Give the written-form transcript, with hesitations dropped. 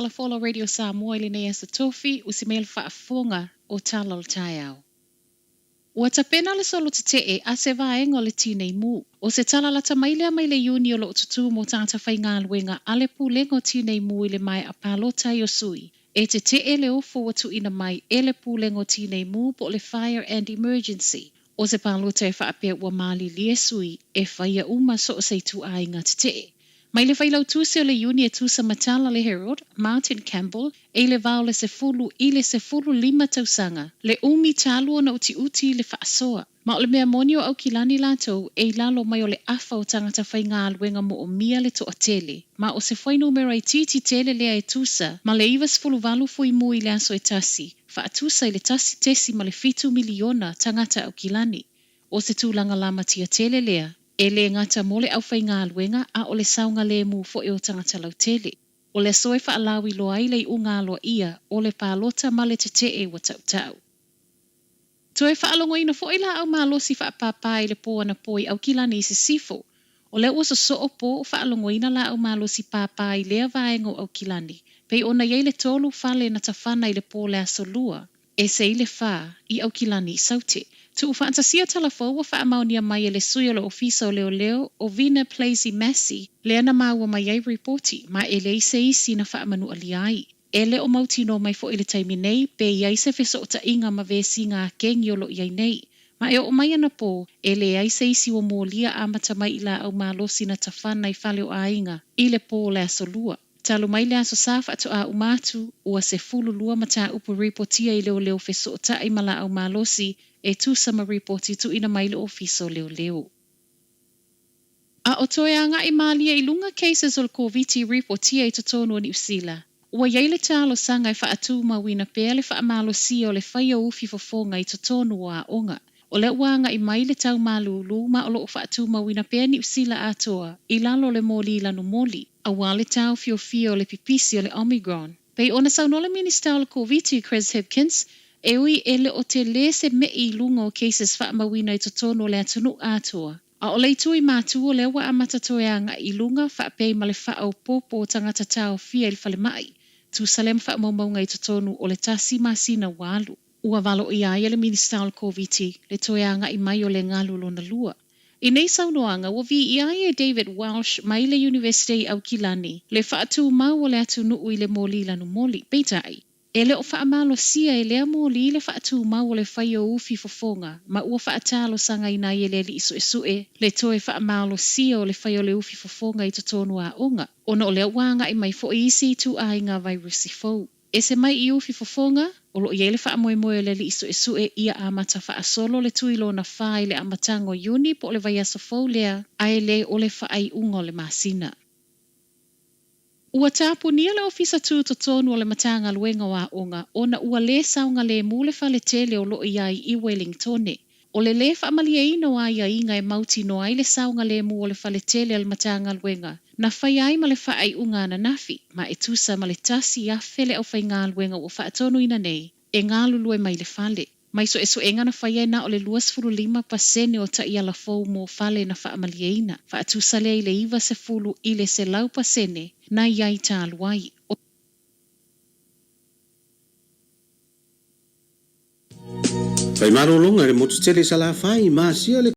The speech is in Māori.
Talafola Radio Samoa ile nei sa tofi usimel whaafonga o tala o tai au. Ua tapena le solo te e a se vaenga o le tinei mu. O se tala lata maile a maile yuni o lo tutu mo tangata whainga aluenga ale pulenga o tinei mu ile mai a palota i o sui. E te le ofo watu ina mai ele pulenga o tinei mu po le fire and emergency. O se palota e whaapea ua mali lie sui e whaia uma so o se tu ainga te. Mai le whailau tuse o le yuni e tusa matala le Herald, Martin Campbell, e le vau le se fulu lima tausanga, le umi talua na uti le whaasoa. Ma o le mea monio au kilani latou, e lalo mai o le afa o tangata whainga aluenga mo o mia le to atele. Ma o se whai numero ai titi tele lea e tusa, ma le iwas fulu valu fui mui le aso e tasi. Whaatusa i le tasi tesi ma le 5 miliona tangata au kilani. O se tūlanga lama tia tele lea. E le ngata mole au whainga aluenga a o le saunga le mu fo e o tangata lau tele. O le soe whaalawi loa i le unga aloa ia o le pālota ma le te e wa tau. Toe whaalongo ina fo ila au malosi whaapapa i le poa na poi au kilani i se sifo. O le uso so o po o whaalongo ina la au malosi papa i lea vaengo au kilani. Pei ona iei le tolu whale na tawhana i le po le asolua. E se i le wha i au kilani i saute. Tu ufantasia talafo wa whaamaunia mai e le sui o le ofisa o leo o Vina Plaisy Massey, le ana maua mai ei reporti, ma e le ise isi na whaamanu aliai. E le o mautino mai fo ile taimi nei, pe iai se feso o ta inga ma vesi ngā kengi o lo iai nei. Ma e o mai ana po, e le aise isi o mōlia amata mai ila au malosi na tawhana i whale o ainga, i le po le asolua. Talo mai le aso safa atu a umatu, ua se fulu lua mata upu reportia i leo feso o ta imala au malosi, e tu sama reporti tu ina mai le ofiso leo. A o toe anga i malia i lunga cases o le COVID reportia i totonu o New Zealand. Ua iei le talo sanga i whaatu mawina pea le whaamalosia o le whaia ufi fofonga i totonu o a onga. O le uanga i mai le tau malulu ma o lo whaatu mawina pea New Zealand atoa i lalo le moli lanu moli. A wale tau fio o le pipisi o le Omicron. Pei ona saunola minister o le COVID Chris Hipkins, e ui ele o te lese me i lunga o cases whaamawina i totonu o le atunu atoa. A o leitu i mātu o le wa amata toeanga i lunga whaapei ma le whaau popo o tangata tau fia i whale mai. Tu salem whaamaunga i totonu o le tasi masina walu. Ua valo i aia le minister o le COVID le toeanga i mai o le ngalulo na lua. I nei saunoanga wa vi i aia David Walsh mai le University au Kilani le whaatu mau o le atunu i le moli lanu moli. Peitai. E le o whaamalo sia e lea mōli le whaatu mau o le whaia ufi fofonga, ma ua whaatalo sanga i nai e le li isu e sue, le toe whaamalo sia o le whaia o le ufi fofonga i totonu a onga, ona o le wanga i mai fo isi tu a inga virusi fau. E se mai i ufi fofonga, o lo i le whaamoemoe le li isu e sue ia amata whaasolo le tuilo na whai le amatango yuni po le vaiaso fau lea, a le o le whaai unga o le masina. Ua tapu nia le ofisa tu totonu o le matanga luenga wa onga, ona ua le saunga le mule fale tele o lo iai i Wellingtone. O le whaamalia ino a ia inga e mauti no ai le saunga le mu o le fale tele al matanga luenga. Na whai ai ma le whaai unga na nafi, ma e tusa ma le tasi a fele au whai ngā luenga o whaatonu ina nei, e ngā lulue mai le fale. Mai so e so enga na whai ai na o le 25% o ta ia la fau mo fale na whaamalia ina. Whaatusa le i le iwa se fulu i le se lau pasene, na iai tā luai. Fai marolonga le motu tele sa la fai, ma sia le